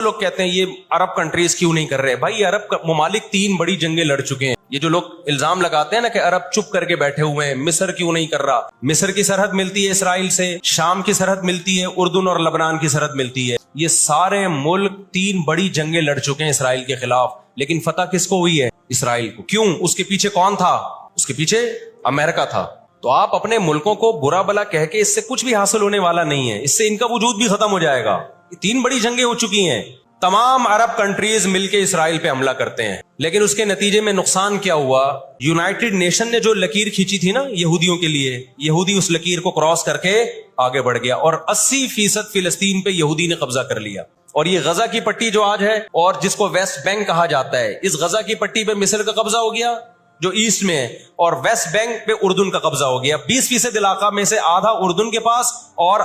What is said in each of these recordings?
لوگ کہتے ہیں یہ عرب کنٹریز کیوں نہیں کر رہے؟ بھائی عرب ممالک 3 بڑی جنگیں لڑ چکے ہیں. یہ جو لوگ الزام لگاتے ہیں نا کہ عرب چپ کر کے بیٹھے ہوئے ہیں، مصر کیوں نہیں کر رہا؟ مصر کی سرحد ملتی ہے اسرائیل سے، شام کی سرحد ملتی ہے، اردن اور لبنان کی سرحد ملتی ہے. یہ سارے ملک 3 بڑی جنگیں لڑ چکے ہیں اسرائیل کے خلاف، لیکن فتح کس کو ہوئی ہے؟ اسرائیل کو. کیوں؟ اس کے پیچھے کون تھا؟ اس کے پیچھے امریکہ تھا. تو آپ اپنے ملکوں کو برا بلا کہہ کے اس سے کچھ بھی حاصل ہونے والا نہیں ہے، اس سے ان کا وجود بھی ختم ہو جائے گا. 3 بڑی جنگیں ہو چکی ہیں، تمام عرب کنٹریز مل کے اسرائیل پہ حملہ کرتے ہیں، لیکن اس کے نتیجے میں نقصان کیا ہوا؟ یونائٹڈ نیشن نے جو لکیر کھینچی تھی نا یہودیوں کے لیے، یہودی اس لکیر کو کراس کر کے آگے بڑھ گیا اور 80% فلسطین پہ یہودی نے قبضہ کر لیا. اور یہ غزہ کی پٹی جو آج ہے اور جس کو ویسٹ بینک کہا جاتا ہے، اس غزہ کی پٹی پہ مصر کا قبضہ ہو گیا جو ایسٹ میں ہے، اور ویسٹ بینک پہ اردن کا قبضہ ہو گیا. 20% علاقہ میں سے آدھا اردن کے پاس اور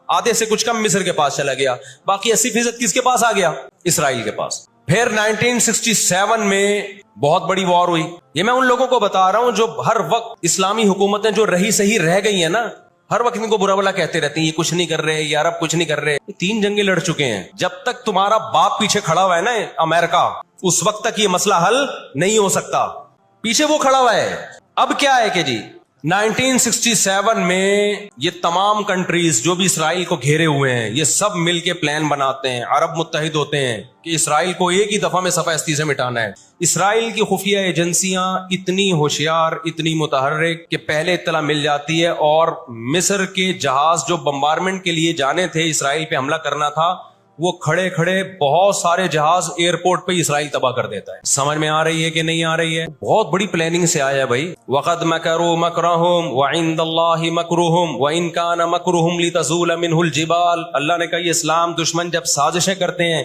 آدھے سے کچھ کم مصر کے پاس چلا گیا. باقی 80% کس کے پاس آ گیا؟ اسرائیل کے پاس. پھر 1967 میں بہت بڑی وار ہوئی. یہ میں ان لوگوں کو بتا رہا ہوں جو ہر وقت اسلامی حکومتیں جو رہی صحیح رہ گئی ہیں نا، ہر وقت ان کو برا بلا کہتے رہتے ہیں یہ کچھ نہیں کر رہے، یہ عرب کچھ نہیں کر رہے. 3 جنگیں لڑ چکے ہیں. جب تک تمہارا باپ پیچھے کھڑا ہوا ہے نا امریکہ، اس وقت تک یہ مسئلہ حل نہیں ہو سکتا. پیچھے وہ کھڑا ہوا ہے. اب کیا ہے کہ جی 1967 میں یہ تمام کنٹریز جو بھی اسرائیل کو گھیرے ہوئے ہیں، یہ سب مل کے پلان بناتے ہیں، عرب متحد ہوتے ہیں کہ اسرائیل کو ایک ہی دفعہ میں صفحہ ہستی سے مٹانا ہے. اسرائیل کی خفیہ ایجنسیاں اتنی ہوشیار، اتنی متحرک کہ پہلے اطلاع مل جاتی ہے، اور مصر کے جہاز جو بمبارمنٹ کے لیے جانے تھے، اسرائیل پہ حملہ کرنا تھا، وہ کھڑے کھڑے بہت سارے جہاز ایئرپورٹ پہ اسرائیل تباہ کر دیتا ہے. سمجھ میں آ رہی ہے کہ نہیں آ رہی ہے؟ بہت بڑی پلاننگ سے آیا ہے بھائی. وَقَدْ مَكَرُوا مَكْرَهُمْ وَعِنْدَ اللَّهِ مَكْرُهُمْ وَإِنْ كَانَ مَكْرُهُمْ لِتَزُولَ مِنْهُ الْجِبَالُ. اللہ نے کہا یہ اسلام دشمن جب سازشیں کرتے ہیں،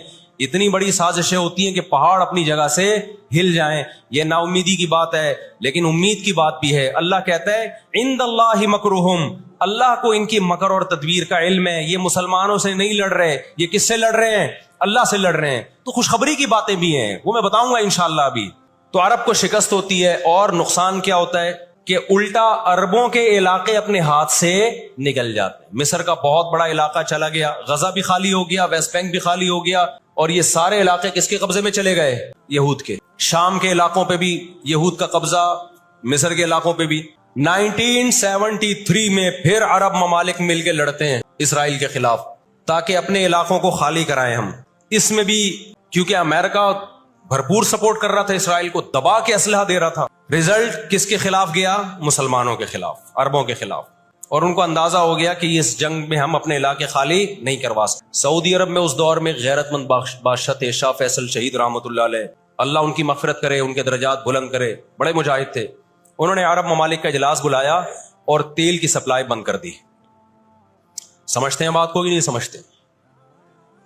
اتنی بڑی سازشیں ہوتی ہیں کہ پہاڑ اپنی جگہ سے ہل جائیں. یہ نا امیدی کی بات ہے، لیکن امید کی بات بھی ہے. اللہ کہتا ہے عند اللہ مکرہم، اللہ کو ان کی مکر اور تدبیر کا علم ہے. یہ مسلمانوں سے نہیں لڑ رہے، یہ کس سے لڑ رہے ہیں؟ اللہ سے لڑ رہے ہیں. تو خوشخبری کی باتیں بھی ہیں، وہ میں بتاؤں گا انشاءاللہ ابھی. تو عرب کو شکست ہوتی ہے، اور نقصان کیا ہوتا ہے کہ الٹا عربوں کے علاقے اپنے ہاتھ سے نکل جاتے ہیں. مصر کا بہت بڑا علاقہ چلا گیا، غزہ بھی خالی ہو گیا، ویسٹ بینک بھی خالی ہو گیا، اور یہ سارے علاقے کس کے قبضے میں چلے گئے؟ یہود کے. شام کے علاقوں پہ بھی یہود کا قبضہ، مصر کے علاقوں پہ بھی. 1973 میں پھر عرب ممالک مل کے لڑتے ہیں اسرائیل کے خلاف تاکہ اپنے علاقوں کو خالی کرائیں ہم. اس میں بھی کیونکہ امریکہ بھرپور سپورٹ کر رہا تھا اسرائیل کو، دبا کے اسلحہ دے رہا تھا. رزلٹ کس کے خلاف گیا؟ مسلمانوں کے خلاف، عربوں کے خلاف. اور ان کو اندازہ ہو گیا کہ اس جنگ میں ہم اپنے علاقے خالی نہیں کروا سکتے. سعودی عرب میں اس دور میں غیرت مند بادشاہ تھے شاہ فیصل شہید رحمۃ اللہ علیہ، اللہ ان کی مغفرت کرے، ان کے درجات بلند کرے، بڑے مجاہد تھے. انہوں نے عرب ممالک کا اجلاس بلایا اور تیل کی سپلائی بند کر دی. سمجھتے ہیں بات کو کہ نہیں سمجھتے؟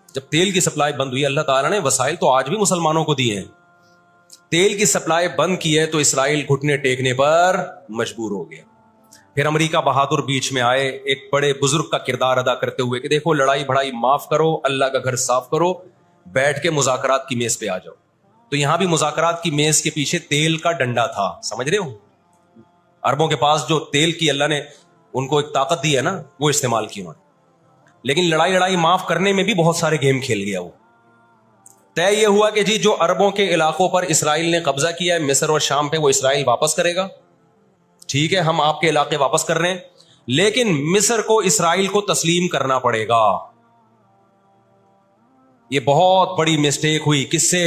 جب تیل کی سپلائی بند ہوئی، اللہ تعالیٰ نے وسائل تو آج بھی مسلمانوں کو دیے ہیں، تیل کی سپلائی بند کی ہے تو اسرائیل گھٹنے ٹیکنے پر مجبور ہو گیا. پھر امریکہ بہادر بیچ میں آئے ایک بڑے بزرگ کا کردار ادا کرتے ہوئے کہ دیکھو لڑائی بڑائی معاف کرو، اللہ کا گھر صاف کرو، بیٹھ کے مذاکرات کی میز پہ آ جاؤ. تو یہاں بھی مذاکرات کی میز کے پیچھے تیل کا ڈنڈا تھا. سمجھ رہے ہو؟ عربوں کے پاس جو تیل کی اللہ نے ان کو ایک طاقت دی ہے نا، وہ استعمال کی انہوں نے. لیکن لڑائی معاف کرنے میں بھی بہت سارے گیم کھیل گیا. وہ طے یہ ہوا کہ جی جو عربوں کے علاقوں پر اسرائیل نے قبضہ کیا ہے، مصر اور شام پہ، وہ اسرائیل واپس کرے گا. ٹھیک ہے، ہم آپ کے علاقے واپس کر رہے ہیں، لیکن مصر کو اسرائیل کو تسلیم کرنا پڑے گا. یہ بہت بڑی مسٹیک ہوئی. کس سے؟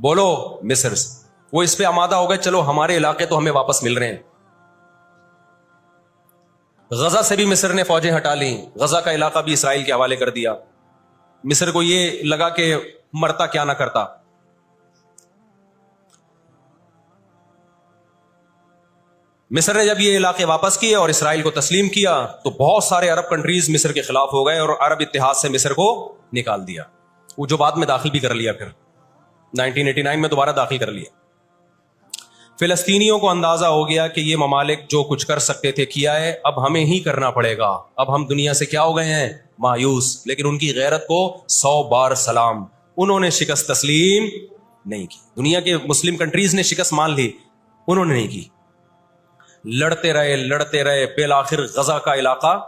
بولو، مصر سے. وہ اس پہ آمادہ ہو گئے، چلو ہمارے علاقے تو ہمیں واپس مل رہے ہیں. غزہ سے بھی مصر نے فوجیں ہٹا لیں، غزہ کا علاقہ بھی اسرائیل کے حوالے کر دیا. مصر کو یہ لگا کہ مرتا کیا نہ کرتا. مصر نے جب یہ علاقے واپس کیے اور اسرائیل کو تسلیم کیا تو بہت سارے عرب کنٹریز مصر کے خلاف ہو گئے اور عرب اتحاد سے مصر کو نکال دیا. وہ جو بعد میں داخل بھی کر لیا، پھر 1989 میں دوبارہ داخل کر لیا. فلسطینیوں کو اندازہ ہو گیا کہ یہ ممالک جو کچھ کر سکتے تھے کیا ہے، اب ہمیں ہی کرنا پڑے گا. اب ہم دنیا سے کیا ہو گئے ہیں؟ مایوس. لیکن ان کی غیرت کو 100 بار سلام. انہوں نے شکست تسلیم نہیں کی. دنیا کے مسلم کنٹریز نے شکست مان لی، انہوں نے نہیں کی. لڑتے رہے بالآخر غزہ کا علاقہ،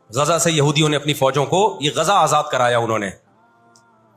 غزہ سے یہودیوں نے اپنی فوجوں کو، یہ غزہ آزاد کرایا انہوں نے.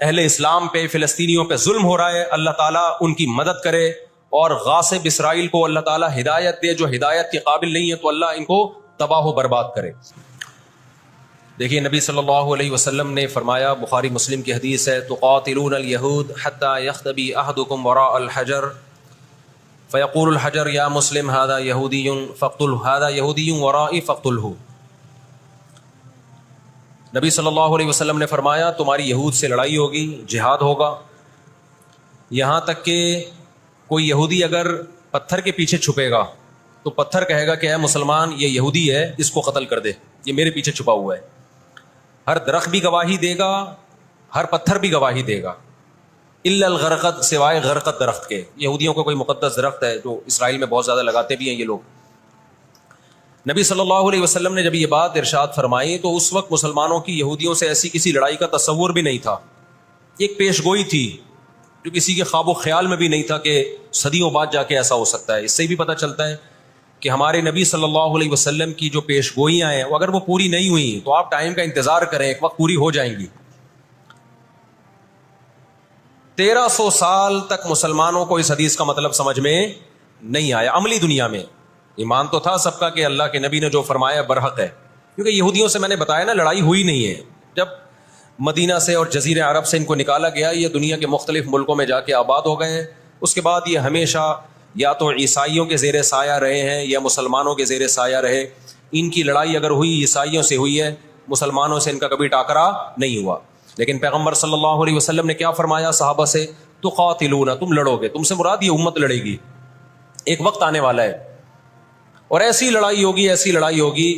اہل اسلام پہ، فلسطینیوں پہ ظلم ہو رہا ہے، اللہ تعالیٰ ان کی مدد کرے، اور غاصب اسرائیل کو اللہ تعالیٰ ہدایت دے، جو ہدایت کے قابل نہیں ہے تو اللہ ان کو تباہ و برباد کرے۔ دیکھیے نبی صلی اللہ علیہ وسلم نے فرمایا، بخاری مسلم کی حدیث ہے، تقاتلون الیہود حتی یختبی احدکم وراء الحجر فیقول الحجر یا مسلم ھذا یہودی فاقتلہ، ھذا یہودی ورائی فاقتلہ۔ نبی صلی اللہ علیہ وسلم نے فرمایا تمہاری یہود سے لڑائی ہوگی، جہاد ہوگا، یہاں تک کہ کوئی یہودی اگر پتھر کے پیچھے چھپے گا تو پتھر کہے گا کہ اے مسلمان یہ یہودی ہے، اس کو قتل کر دے، یہ میرے پیچھے چھپا ہوا ہے۔ ہر درخت بھی گواہی دے گا، ہر پتھر بھی گواہی دے گا، الا الغرقد، سوائے غرقد درخت کے۔ یہودیوں کا کوئی مقدس درخت ہے جو اسرائیل میں بہت زیادہ لگاتے بھی ہیں یہ لوگ۔ نبی صلی اللہ علیہ وسلم نے جب یہ بات ارشاد فرمائی تو اس وقت مسلمانوں کی یہودیوں سے ایسی کسی لڑائی کا تصور بھی نہیں تھا، ایک پیش گوئی تھی جو کسی کے خواب و خیال میں بھی نہیں تھا کہ صدیوں بعد جا کے ایسا ہو سکتا ہے۔ اس سے بھی پتہ چلتا ہے کہ ہمارے نبی صلی اللہ علیہ وسلم کی جو پیش گوئیاں ہیں اگر وہ پوری نہیں ہوئی تو آپ ٹائم کا انتظار کریں، ایک وقت پوری ہو جائیں گی۔ 1300 سال تک مسلمانوں کو اس حدیث کا مطلب سمجھ میں نہیں آیا عملی دنیا میں۔ ایمان تو تھا سب کا کہ اللہ کے نبی نے جو فرمایا برحق ہے، کیونکہ یہودیوں سے میں نے بتایا نا لڑائی ہوئی نہیں ہے۔ جب مدینہ سے اور جزیرہ عرب سے ان کو نکالا گیا، یہ دنیا کے مختلف ملکوں میں جا کے آباد ہو گئے ہیں۔ اس کے بعد یہ ہمیشہ یا تو عیسائیوں کے زیر سایہ رہے ہیں یا مسلمانوں کے زیر سایہ رہے۔ ان کی لڑائی اگر ہوئی عیسائیوں سے ہوئی ہے، مسلمانوں سے ان کا کبھی ٹاکرا نہیں ہوا۔ لیکن پیغمبر صلی اللہ علیہ وسلم نے کیا فرمایا صحابہ سے؟ تقاتلون، تم لڑو گے، تم سے مراد یہ امت لڑے گی، ایک وقت آنے والا ہے اور ایسی لڑائی ہوگی، ایسی لڑائی ہوگی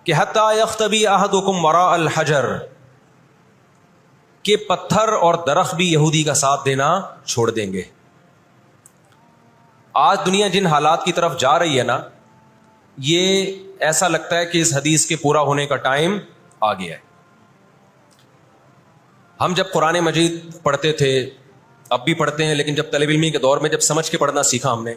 کہ حتی یختبی احدکم وراء الحجر، کہ پتھر اور درخت بھی یہودی کا ساتھ دینا چھوڑ دیں گے۔ آج دنیا جن حالات کی طرف جا رہی ہے نا، یہ ایسا لگتا ہے کہ اس حدیث کے پورا ہونے کا ٹائم آ گیا ہے۔ ہم جب قرآن مجید پڑھتے تھے، اب بھی پڑھتے ہیں، لیکن جب طالب علمی کے دور میں جب سمجھ کے پڑھنا سیکھا ہم نے،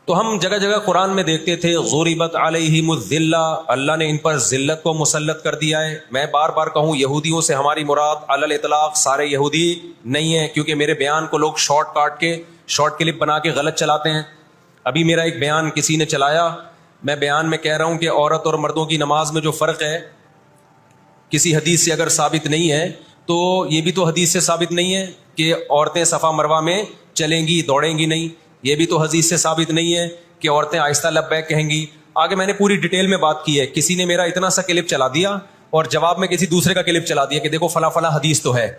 تو ہم جگہ جگہ قرآن میں دیکھتے تھے ضربت علیہم الذلہ، اللہ نے ان پر ذلت کو مسلط کر دیا ہے۔ میں بار بار کہوں یہودیوں سے ہماری مراد علی الاطلاق سارے یہودی نہیں ہیں، کیونکہ میرے بیان کو لوگ شارٹ کلپ بنا کے غلط چلاتے ہیں۔ ابھی میرا ایک بیان کسی نے چلایا، میں بیان میں کہہ رہا ہوں کہ عورت اور مردوں کی نماز میں جو فرق ہے کسی حدیث سے اگر ثابت نہیں ہے تو یہ بھی تو حدیث سے ثابت نہیں ہے کہ عورتیں صفا مروہ میں چلیں گی، دوڑیں گی نہیں۔ یہ بھی تو حدیث سے ثابت نہیں ہے کہ عورتیں آہستہ لبیک کہیں گی۔ آگے میں نے پوری ڈیٹیل میں بات کی ہے، کسی نے میرا اتنا سا کلپ چلا دیا اور جواب میں کسی دوسرے کا کلپ چلا دیا کہ دیکھو فلاں فلاں حدیث تو ہے،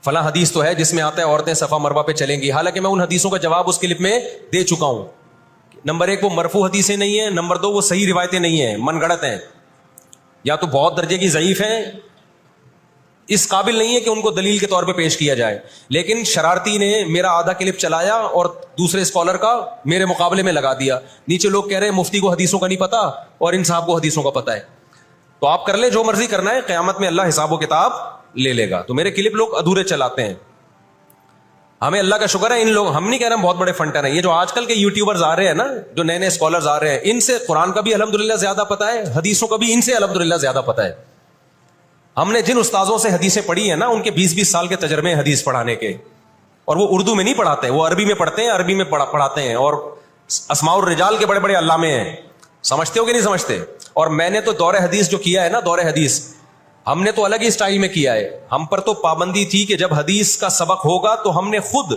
فلاں حدیث تو ہے جس میں آتا ہے عورتیں صفا مروہ پہ چلیں گی، حالانکہ میں ان حدیثوں کا جواب اس کلپ میں دے چکا ہوں۔ نمبر 1 وہ مرفوع حدیثیں نہیں ہیں، نمبر 2 وہ صحیح روایتیں نہیں ہیں، من گڑت ہیں، یا تو بہت درجے کی ضعیف ہیں، اس قابل نہیں ہے کہ ان کو دلیل کے طور پہ پیش کیا جائے۔ لیکن شرارتی نے میرا آدھا کلپ چلایا اور دوسرے اسکالر کا میرے مقابلے میں لگا دیا۔ نیچے لوگ کہہ رہے ہیں مفتی کو حدیثوں کا نہیں پتا اور ان صاحب کو حدیثوں کا پتا ہے۔ تو آپ کر لیں جو مرضی کرنا ہے، قیامت میں اللہ حساب و کتاب لے لے گا۔ تو میرے کلپ لوگ ادھورے چلاتے ہیں، ہمیں اللہ کا شکر ہے ان لوگ، ہم نہیں کہہ رہے ہیں بہت بڑے فنٹر ہیں، یہ جو آج کل کے یوٹیوبرز آ رہے ہیں نا، جو نئے نئے اسکالرز آ رہے ہیں، ان سے قرآن کا بھی الحمدللہ زیادہ پتا ہے، حدیثوں کا بھی ان سے الحمدللہ زیادہ پتا ہے۔ ہم نے جن استاذوں سے حدیثیں پڑھی ہیں نا، ان کے 20-20 سال کے تجربے حدیث پڑھانے کے، اور وہ اردو میں نہیں پڑھاتے، وہ عربی میں پڑھتے ہیں، عربی میں پڑھاتے ہیں، اور اسماء الرجال کے بڑے بڑے علامے ہیں۔ سمجھتے ہو کہ نہیں سمجھتے؟ اور میں نے تو دور حدیث جو کیا ہے نا، دور حدیث ہم نے تو الگ ہی سٹائل میں کیا ہے۔ ہم پر تو پابندی تھی کہ جب حدیث کا سبق ہوگا تو ہم نے خود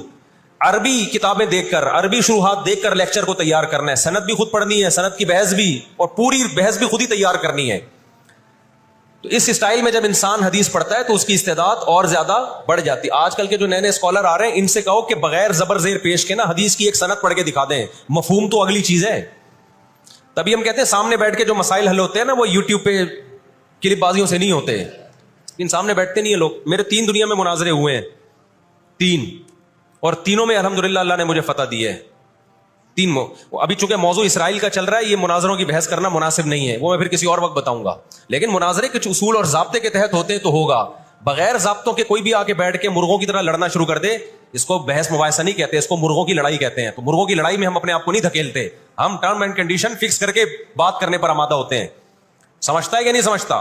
عربی کتابیں دیکھ کر، عربی شروحات دیکھ کر لیکچر کو تیار کرنا ہے، سند بھی خود پڑھنی ہے، سند کی بحث بھی، اور پوری بحث بھی خود ہی تیار کرنی ہے۔ تو اس اسٹائل میں جب انسان حدیث پڑھتا ہے تو اس کی استعداد اور زیادہ بڑھ جاتی ہے۔ آج کل کے جو نئے نئے اسکالر آ رہے ہیں، ان سے کہو کہ بغیر زبر زیر پیش کے نا حدیث کی ایک سند پڑھ کے دکھا دیں، مفہوم تو اگلی چیز ہے۔ تبھی ہم کہتے ہیں سامنے بیٹھ کے جو مسائل حل ہوتے ہیں نا، وہ یوٹیوب پہ کلپ بازیوں سے نہیں ہوتے، ان سامنے بیٹھتے نہیں ہیں لوگ۔ میرے 3 دنیا میں مناظرے ہوئے ہیں، 3، اور تینوں میں الحمدللہ اللہ نے مجھے فتح دی ہے۔ 3 ابھی چونکہ موضوع اسرائیل کا چل رہا ہے، یہ مناظروں کی بحث کرنا مناسب نہیں ہے، وہ میں پھر کسی اور وقت بتاؤں گا، لیکن مناظرے کچھ اصول اور ضابطے کے تحت ہوتے ہیں تو ہوگا۔ بغیر ضابطوں کے کوئی بھی آ کے بیٹھ کے مرغوں کی طرح لڑنا شروع کر دے، اس کو بحث مباحثہ نہیں کہتے، اس کو مرغوں کی لڑائی کہتے ہیں۔ تو مرغوں کی لڑائی میں ہم اپنے آپ کو نہیں دھکیلتے، ہم ٹرم اینڈ کنڈیشن فکس کر کے بات کرنے پر آمادہ ہوتے ہیں۔ سمجھتا ہے کہ نہیں سمجھتا؟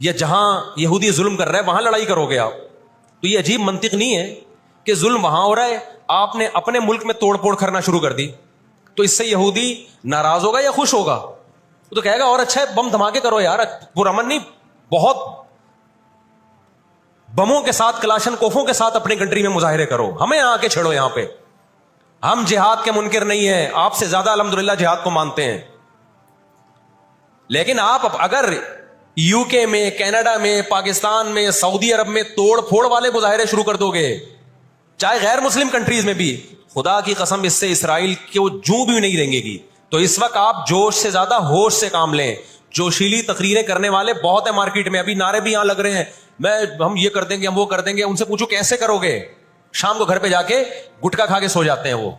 یا جہاں یہودی ظلم کر رہا ہے وہاں لڑائی کرو گے آپ؟ تو یہ عجیب منطق نہیں ہے کہ ظلم وہاں ہو رہا ہے، آپ نے اپنے ملک میں توڑ پھوڑ کرنا شروع کر دی، تو اس سے یہودی ناراض ہوگا یا خوش ہوگا؟ وہ تو کہے گا اور اچھا ہے بم دھماکے کرو یار، پرامن نہیں، بہت بموں کے ساتھ کلاشن کوفوں کے ساتھ اپنی کنٹری میں مظاہرے کرو، ہمیں آ کے چھڑو یہاں پہ۔ ہم جہاد کے منکر نہیں ہیں، آپ سے زیادہ الحمدللہ جہاد کو مانتے ہیں، لیکن آپ اگر یو کے میں، کینیڈا میں، پاکستان میں، سعودی عرب میں توڑ پھوڑ والے مظاہرے شروع کر دو گے، چاہے غیر مسلم کنٹریز میں بھی، خدا کی قسم اس سے اسرائیل کو جوں بھی نہیں دیں گے۔ تو اس وقت آپ جوش سے زیادہ ہوش سے کام لیں۔ جوشیلی تقریریں کرنے والے بہت ہیں مارکیٹ میں، ابھی نعرے بھی یہاں لگ رہے ہیں، ہم یہ کر دیں گے، ہم وہ کر دیں گے۔ ان سے پوچھو کیسے کرو گے؟ شام کو گھر پہ جا کے گٹکا کھا کے سو جاتے ہیں وہ۔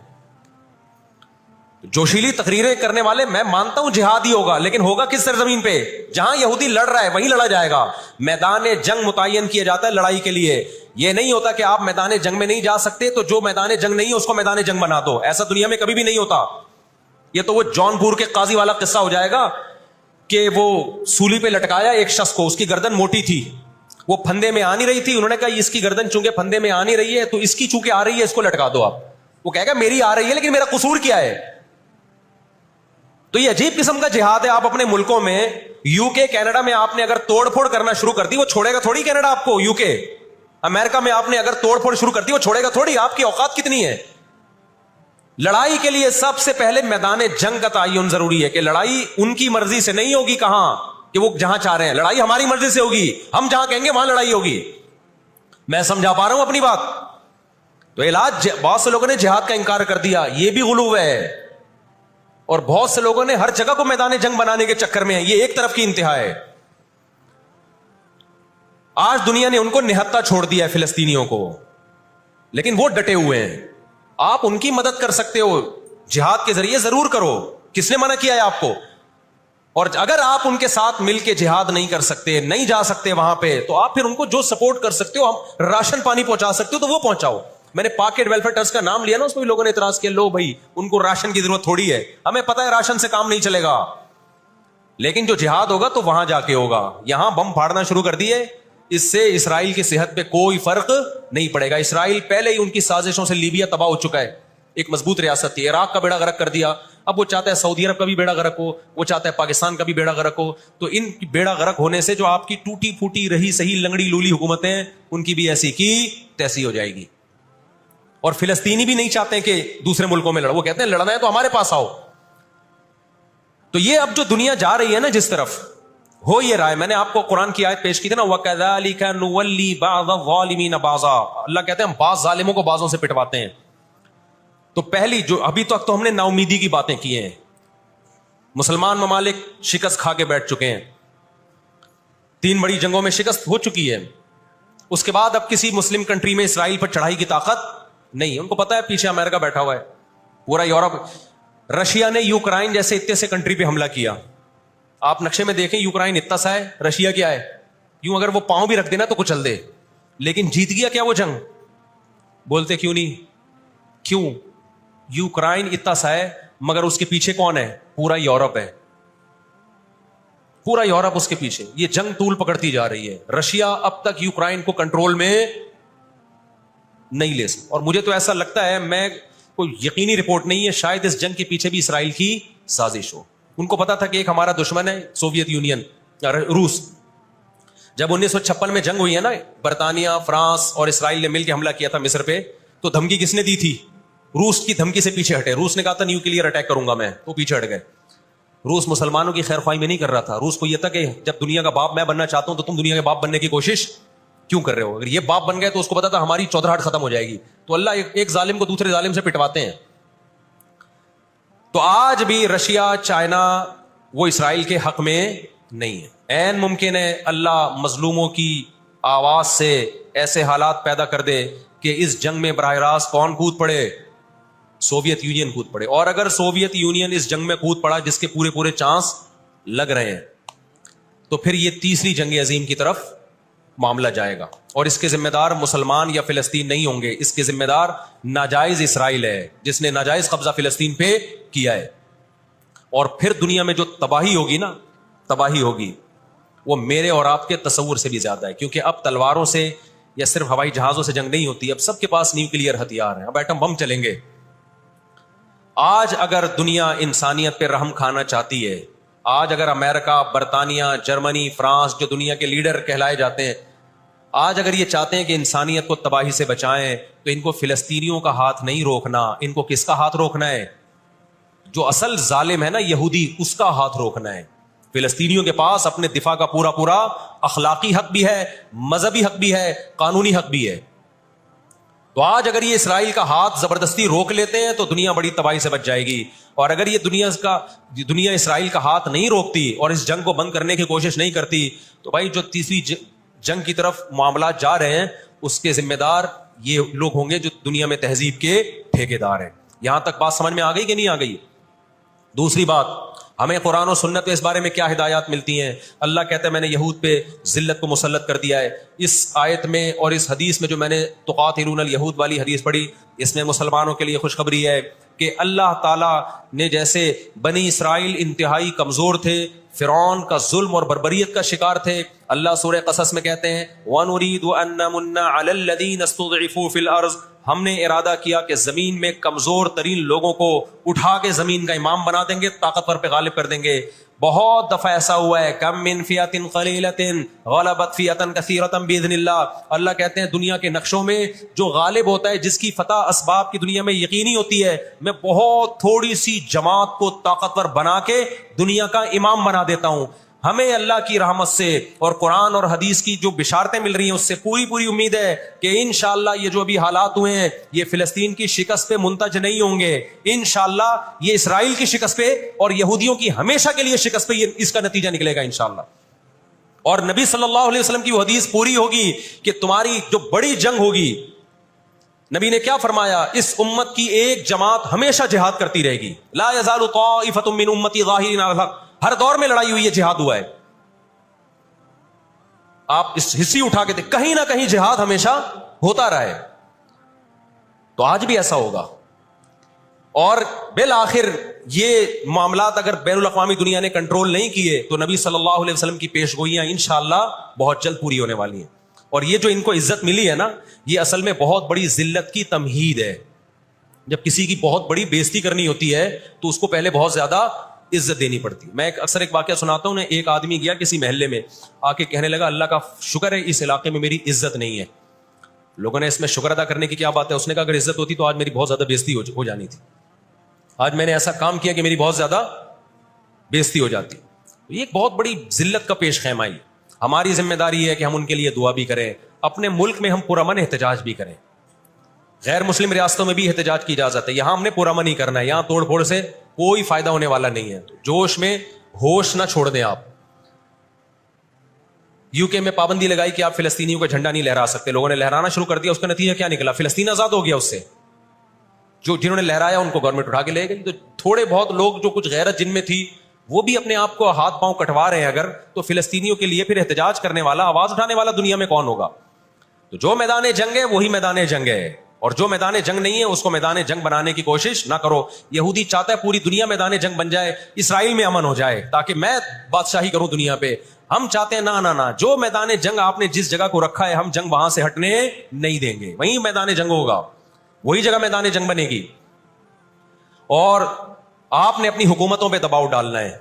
جوشیلی تقریریں کرنے والے، میں مانتا ہوں جہاد ہی ہوگا، لیکن ہوگا کس سرزمین پہ؟ جہاں یہودی لڑ رہا ہے وہیں لڑا جائے گا۔ میدان جنگ متعین کیا جاتا ہے لڑائی کے لیے، یہ نہیں ہوتا کہ آپ میدان جنگ میں نہیں جا سکتے تو جو میدان جنگ نہیں ہے اس کو میدان جنگ بنا دو، ایسا دنیا میں کبھی بھی نہیں ہوتا۔ یہ تو وہ جون پور کے قاضی والا قصہ ہو جائے گا کہ وہ سولی پہ لٹکایا ایک شخص کو، اس کی گردن موٹی تھی، وہ پھندے میں آ نہیں رہی تھی، انہوں نے کہا اس کی گردن چونکہ پھندے میں آ نہیں رہی ہے تو اس کی چونکہ آ رہی ہے اس کو لٹکا دو آپ۔ وہ کہے گا میری آ رہی ہے لیکن میرا قصور کیا ہے؟ تو یہ عجیب قسم کا جہاد ہے۔ آپ اپنے ملکوں میں، یو کے، کینیڈا میں آپ نے اگر توڑ پھوڑ کرنا شروع کر دی، وہ چھوڑے گا تھوڑی کینیڈا آپ کو، یو کے، امریکہ میں آپ نے اگر توڑ پھوڑ شروع کر دی وہ چھوڑے گا تھوڑی۔ آپ کی اوقات کتنی ہے؟ لڑائی کے لیے سب سے پہلے میدان جنگ کا تعین ضروری ہے، کہ لڑائی ان کی مرضی سے نہیں ہوگی، کہاں کہ وہ جہاں چاہ رہے ہیں، لڑائی ہماری مرضی سے ہوگی، ہم جہاں کہیں گے وہاں لڑائی ہوگی۔ میں سمجھا پا رہا ہوں اپنی بات؟ تو علاج، بہت سے لوگوں نے جہاد کا انکار کر دیا، یہ بھی غلو ہے، اور بہت سے لوگوں نے ہر جگہ کو میدان جنگ بنانے کے چکر میں ہیں، یہ ایک طرف کی انتہا ہے۔ آج دنیا نے ان کو نہتا چھوڑ دیا ہے، فلسطینیوں کو، لیکن وہ ڈٹے ہوئے ہیں۔ آپ ان کی مدد کر سکتے ہو جہاد کے ذریعے، ضرور کرو، کس نے منع کیا ہے آپ کو؟ اور اگر آپ ان کے ساتھ مل کے جہاد نہیں کر سکتے، نہیں جا سکتے وہاں پہ، تو آپ پھر ان کو جو سپورٹ کر سکتے ہو، ہم راشن پانی پہنچا سکتے ہو تو وہ پہنچاؤ۔ میں نے پاکٹ ویلفیئر ٹرسٹ کا نام لیا نا، اس میں بھی لوگوں نے اعتراض کیا، لو بھائی ان کو راشن کی ضرورت تھوڑی ہے، ہمیں پتہ ہے راشن سے کام نہیں چلے گا، لیکن جو جہاد ہوگا تو وہاں جا کے ہوگا۔ یہاں بم پھاڑنا شروع کر دیے، اس سے اسرائیل کی صحت پہ کوئی فرق نہیں پڑے گا۔ اسرائیل پہلے ہی ان کی سازشوں سے لیبیا تباہ ہو چکا ہے، ایک مضبوط ریاست تھی، عراق کا بیڑا غرق کر دیا، اب وہ چاہتا ہے سعودی عرب کا بھی بیڑا غرق ہو، وہ چاہتا ہے پاکستان کا بھی بیڑا غرق ہو۔ تو ان کی بیڑا غرق ہونے سے جو آپ کی ٹوٹی پھوٹی رہی صحیح لنگڑی لولی حکومتیں، ان کی بھی ایسی کی تیسی ہو جائے گی۔ اور فلسطینی بھی نہیں چاہتے کہ دوسرے ملکوں میں لڑو، وہ کہتے ہیں لڑنا ہے تو ہمارے پاس آؤ۔ تو یہ اب جو دنیا جا رہی ہے نا جس طرف، ہو یہ رہا ہے۔ میں نے آپ کو قرآن کی آیت پیش کی تھی نا، وَكَذَلِكَ نُوَلِّي بَعْضَ الظَّالِمِينَ بَعْضًا، اللہ کہتے ہیں ہم بعض ظالموں کو بعضوں سے پٹواتے ہیں۔ تو پہلی جو ابھی تک تو ہم نے نا امیدی کی باتیں کی ہیں، مسلمان ممالک شکست کھا کے بیٹھ چکے ہیں، 3 بڑی جنگوں میں شکست ہو چکی ہے، اس کے بعد اب کسی مسلم کنٹری میں اسرائیل پر چڑھائی کی طاقت نہیں ہے، ان کو پتا ہے پیچھے امریکہ بیٹھا ہوا ہے، پورا یورپ۔ رشیا نے یوکرائن جیسے اتنے سے کنٹری پہ حملہ کیا، آپ نقشے میں دیکھیں یوکرائن اتنا سا ہے، رشیا کیا ہے، یوں اگر وہ پاؤں بھی رکھ دینا تو کچل دے، لیکن جیت گیا کیا وہ جنگ؟ بولتے کیوں نہیں؟ کیوں؟ یوکرائن اتنا سا ہے مگر اس کے پیچھے کون ہے؟ پورا یورپ ہے، پورا یورپ اس کے پیچھے۔ یہ جنگ طول پکڑتی جا رہی ہے، رشیا اب تک یوکرائن کو کنٹرول میں نہیں لے سکتا، اور مجھے تو ایسا لگتا ہے، میں کوئی یقینی رپورٹ نہیں ہے، شاید اس جنگ کے پیچھے بھی اسرائیل کی سازش ہو۔ ان کو پتا تھا کہ ایک ہمارا دشمن ہے سوویت یونین، روس۔ جب 1956 میں جنگ ہوئی ہے نا، برطانیہ، فرانس اور اسرائیل نے مل کے حملہ کیا تھا مصر پہ، تو دھمکی کس نے دی تھی؟ روس کی دھمکی سے پیچھے ہٹے، روس نے کہا تھا نیوکلیئر اٹیک کروں گا میں، تو پیچھے ہٹ گئے۔ روس مسلمانوں کی خیر خواہی میں نہیں کر رہا تھا، روس کو یہ تھا کہ جب دنیا کا باپ میں بننا چاہتا ہوں تو تم دنیا کے باپ بننے کی کوشش کیوں کر رہے ہو؟ اگر یہ باپ بن گئے تو اس کو پتا تھا ہماری چودراہٹ ختم ہو جائے گی، تو اللہ ایک ظالم کو دوسرے ظالم سے پٹواتے ہیں۔ تو آج بھی رشیا، چائنا، وہ اسرائیل کے حق میں نہیں ہے۔ عین ممکن ہے اللہ مظلوموں کی آواز سے ایسے حالات پیدا کر دے کہ اس جنگ میں براہ راست کون کود پڑے؟ سوویت یونین کود پڑے۔ اور اگر سوویت یونین اس جنگ میں کود پڑا، جس کے پورے چانس لگ رہے ہیں، تو پھر یہ تیسری جنگ عظیم کی طرف معاملہ جائے گا، اور اس کے ذمہ دار مسلمان یا فلسطین نہیں ہوں گے، اس کے ذمہ دار ناجائز اسرائیل ہے، جس نے ناجائز قبضہ فلسطین پہ کیا ہے۔ اور پھر دنیا میں جو تباہی ہوگی نا، تباہی ہوگی، وہ میرے اور آپ کے تصور سے بھی زیادہ ہے، کیونکہ اب تلواروں سے یا صرف ہوائی جہازوں سے جنگ نہیں ہوتی، اب سب کے پاس نیوکلیئر ہتھیار ہیں، اب ایٹم بم چلیں گے۔ آج اگر دنیا انسانیت پہ رحم کھانا چاہتی ہے، آج اگر امریکہ، برطانیہ، جرمنی، فرانس جو دنیا کے لیڈر کہلائے جاتے ہیں، آج اگر یہ چاہتے ہیں کہ انسانیت کو تباہی سے بچائیں تو ان کو فلسطینیوں کا ہاتھ نہیں روکنا، ان کو کس کا ہاتھ روکنا ہے؟ جو اصل ظالم ہے نا یہودی، اس کا ہاتھ روکنا ہے۔ فلسطینیوں کے پاس اپنے دفاع کا پورا پورا اخلاقی حق بھی ہے، مذہبی حق بھی ہے، قانونی حق بھی ہے۔ تو آج اگر یہ اسرائیل کا ہاتھ زبردستی روک لیتے ہیں تو دنیا بڑی تباہی سے بچ جائے گی، اور اگر یہ دنیا اسرائیل کا ہاتھ نہیں روکتی اور اس جنگ کو بند کرنے کی کوشش نہیں کرتی تو بھائی جو تیسری جنگ کی طرف معاملات جا رہے ہیں اس کے ذمہ دار یہ لوگ ہوں گے جو دنیا میں تہذیب کے ٹھیکیدار ہیں۔ یہاں تک بات سمجھ میں آ گئی کہ نہیں آ گئی؟ دوسری بات، ہمیں قرآن و سنت میں اس بارے میں کیا ہدایات ملتی ہیں؟ اللہ کہتا ہے میں نے یہود پہ ذلت کو مسلط کر دیا ہے۔ اس آیت میں اور اس حدیث میں جو میں نے تقاتلون الیہود والی حدیث پڑھی، اس میں مسلمانوں کے لیے خوشخبری ہے کہ اللہ تعالیٰ نے جیسے بنی اسرائیل انتہائی کمزور تھے، فرعون کا ظلم اور بربریت کا شکار تھے، اللہ سورہ قصص میں کہتے ہیں وَنُرِيدُ أَن نَّمُنَّ عَلَى الَّذِينَ اسْتُضْعِفُوا فِي الْأَرْضِ، ہم نے ارادہ کیا کہ زمین میں کمزور ترین لوگوں کو اٹھا کے زمین کا امام بنا دیں گے، طاقتور پہ غالب کر دیں گے۔ بہت دفعہ ایسا ہوا ہے، کم من فئۃ قلیلۃ غلبت فئۃ کثیرۃ باذن اللہ۔ اللہ کہتے ہیں دنیا کے نقشوں میں جو غالب ہوتا ہے، جس کی فتح اسباب کی دنیا میں یقینی ہوتی ہے، میں بہت تھوڑی سی جماعت کو طاقتور بنا کے دنیا کا امام بنا دیتا ہوں۔ ہمیں اللہ کی رحمت سے اور قرآن اور حدیث کی جو بشارتیں مل رہی ہیں اس سے پوری پوری امید ہے کہ انشاءاللہ یہ جو ابھی حالات ہوئے ہیں یہ فلسطین کی شکست پہ منتج نہیں ہوں گے، انشاءاللہ یہ اسرائیل کی شکست پہ اور یہودیوں کی ہمیشہ کے لیے شکست پہ اس کا نتیجہ نکلے گا انشاءاللہ۔ اور نبی صلی اللہ علیہ وسلم کی وہ حدیث پوری ہوگی کہ تمہاری جو بڑی جنگ ہوگی، نبی نے کیا فرمایا؟ اس امت کی ایک جماعت ہمیشہ جہاد کرتی رہے گی، لا یزال طائفۃ من امتی ظاہرین علی الحق، ہر دور میں لڑائی ہوئی ہے، جہاد ہوا ہے۔ آپ اس حصی اٹھا کے دیکھ، کہیں نہ کہیں جہاد ہمیشہ ہوتا رہا ہے، تو آج بھی ایسا ہوگا۔ اور بالآخر یہ معاملات اگر بین الاقوامی دنیا نے کنٹرول نہیں کیے تو نبی صلی اللہ علیہ وسلم کی پیش گوئیاں انشاءاللہ بہت جلد پوری ہونے والی ہیں۔ اور یہ جو ان کو عزت ملی ہے نا، یہ اصل میں بہت بڑی ذلت کی تمہید ہے۔ جب کسی کی بہت بڑی بےزتی کرنی ہوتی ہے تو اس کو پہلے بہت زیادہ عزت دینی پڑتی ہے۔ میں اکثر ایک واقعہ سناتا ہوں، ایک آدمی گیا کسی محلے میں، آ کے کہنے لگا اللہ کا شکر ہے اس علاقے میں میری عزت نہیں ہے۔ لوگوں نے اس میں شکر ادا کرنے کی کیا بات ہے؟ اس نے کہا اگر عزت ہوتی تو آج میری بہت زیادہ بےزتی ہو جانی تھی، آج میں نے ایسا کام کیا کہ میری بہت زیادہ بےزتی ہو جاتی۔ یہ ایک بہت بڑی ذلت کا پیش خیمہ ہے۔ ہماری ذمہ داری ہے کہ ہم ان کے لیے دعا بھی کریں، اپنے ملک میں ہم پرامن احتجاج بھی کریں۔ غیر مسلم ریاستوں میں بھی احتجاج کی اجازت ہے، یہاں ہم نے پرامن ہی کرنا ہے، یہاں توڑ پھوڑ سے کوئی فائدہ ہونے والا نہیں ہے۔ جوش میں ہوش نہ چھوڑ دیں آپ۔ یو کے میں پابندی لگائی کہ آپ فلسطینیوں کا جھنڈا نہیں لہرا سکتے، لوگوں نے لہرانا شروع کر دیا، اس کا نتیجہ کیا نکلا؟ فلسطین آزاد ہو گیا اس سے۔ جنہوں نے لہرایا ان کو گورنمنٹ اٹھا کے لے گئی۔ تو تھوڑے بہت لوگ جو کچھ غیرت جن میں تھی وہ بھی اپنے آپ کو ہاتھ پاؤں کٹوا رہے ہیں اگر، تو فلسطینیوں کے لیے پھر احتجاج کرنے والا، آواز اٹھانے والا دنیا میں کون ہوگا؟ تو جو میدان جنگ ہے وہی میدان جنگ ہے، اور جو میدان جنگ نہیں ہے اس کو میدان جنگ بنانے کی کوشش نہ کرو۔ یہودی چاہتا ہے پوری دنیا میدان جنگ بن جائے، اسرائیل میں امن ہو جائے تاکہ میں بادشاہی کروں دنیا پہ۔ ہم چاہتے ہیں نہ، جو میدان جنگ آپ نے جس جگہ کو رکھا ہے ہم جنگ وہاں سے ہٹنے نہیں دیں گے، وہیں میدان جنگ ہوگا، وہی جگہ میدان جنگ بنے گی۔ اور آپ نے اپنی حکومتوں پہ دباؤ ڈالنا ہے،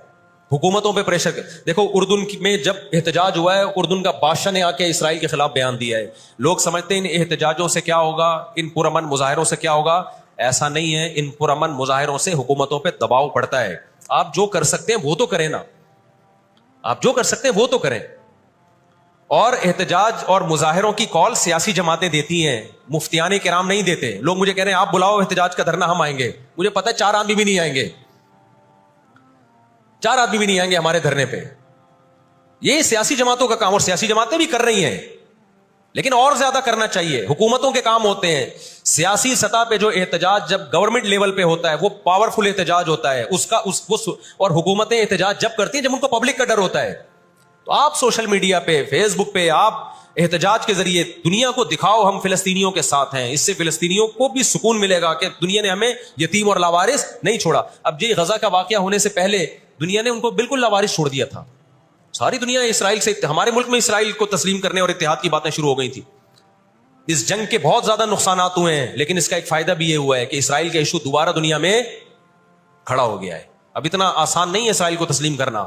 حکومتوں پہ پریشر۔ دیکھو اردن میں جب احتجاج ہوا ہے، اردن کا بادشاہ نے آ کے اسرائیل کے خلاف بیان دیا ہے۔ لوگ سمجھتے ہیں ان احتجاجوں سے کیا ہوگا، ان پرامن مظاہروں سے کیا ہوگا؟ ایسا نہیں ہے، ان پرامن مظاہروں سے حکومتوں پہ دباؤ پڑتا ہے۔ آپ جو کر سکتے ہیں وہ تو کریں نا، آپ جو کر سکتے ہیں وہ تو کریں۔ اور احتجاج اور مظاہروں کی کال سیاسی جماعتیں دیتی ہیں، مفتیان کرام نہیں دیتے۔ لوگ مجھے کہہ رہے ہیں آپ بلاؤ احتجاج کا دھرنا، ہم آئیں گے۔ مجھے پتہ ہے 4 آدمی بھی نہیں آئیں گے، 4 آدمی بھی نہیں آئیں گے ہمارے دھرنے پہ۔ یہ سیاسی جماعتوں کا کام، اور سیاسی جماعتیں بھی کر رہی ہیں، لیکن اور زیادہ کرنا چاہیے۔ حکومتوں کے کام ہوتے ہیں سیاسی سطح پہ جو احتجاج جب گورنمنٹ لیول پہ ہوتا ہے وہ پاورفل احتجاج ہوتا ہے، اور حکومتیں احتجاج جب کرتی ہیں جب ان کو پبلک کا ڈر ہوتا ہے۔ تو آپ سوشل میڈیا پہ، فیس بک پہ آپ احتجاج کے ذریعے دنیا کو دکھاؤ ہم فلسطینیوں کے ساتھ ہیں۔ اس سے فلسطینیوں کو بھی سکون ملے گا کہ دنیا نے ہمیں یتیم اور لاوارث نہیں چھوڑا۔ اب غزہ کا واقعہ ہونے سے پہلے دنیا نے ان کو بالکل لاوارث چھوڑ دیا تھا، ساری دنیا اسرائیل سے, ہمارے ملک میں اسرائیل کو تسلیم کرنے اور اتحاد کی باتیں شروع ہو گئی تھی. اس جنگ کے بہت زیادہ نقصانات ہوئے ہیں, لیکن اس کا ایک فائدہ بھی یہ ہوا ہے کہ اسرائیل کا ایشو دوبارہ دنیا میں کھڑا ہو گیا ہے. اب اتنا آسان نہیں ہے اسرائیل کو تسلیم کرنا.